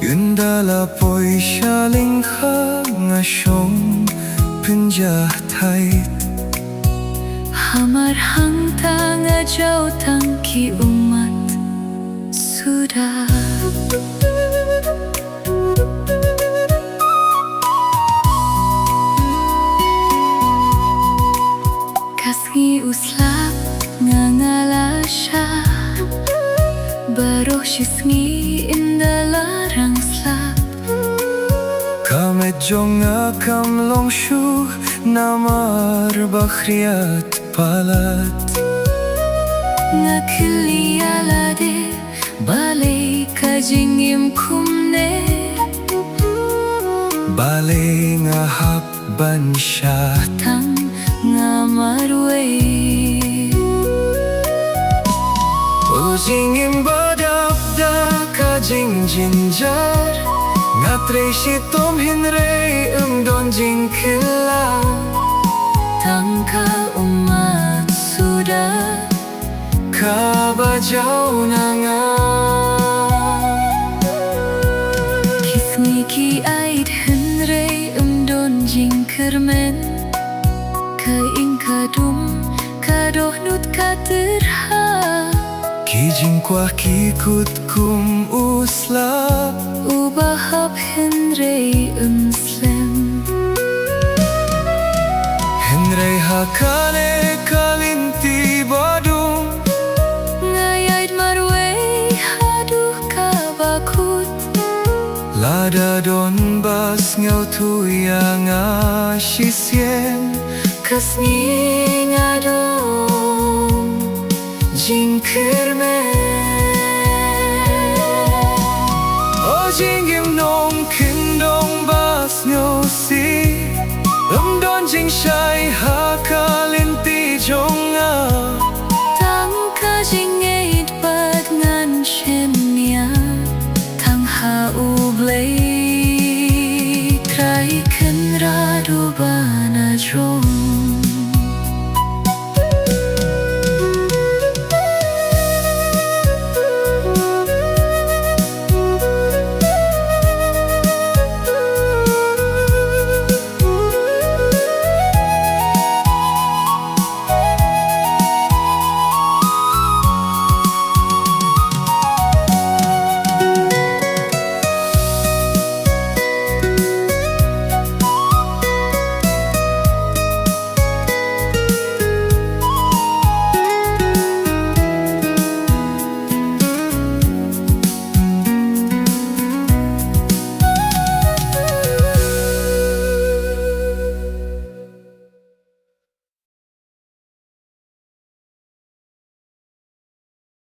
Yundala poi shaling hangashong penjahtait Hamar hang tanga jauh tangki umat sudah Kasngi uslap ngangalasya Baroh shisngi indalarang slap Kamet jonga kam longshu namar bakhriat palat Nga Kylli Ialade Balei ka Jingim Kumne Balei nga hakban siya Tang nga marwe O jingim badapda ka jinjar Nga treshi tom hinrei don jingkila Tangka umat sudah Kabajaw na nga Kisngi ki ait henrei don jingkermen Kaing kadum kadoh nut katerha Kijing kwa kikut kum uslap Ubahap henrei slem Henrei hakane kalinti badung Ngayait marwei haduh kabakut Lada don bas ngau tuyang asisyen Kasngi ngadong jingkirmen O jingim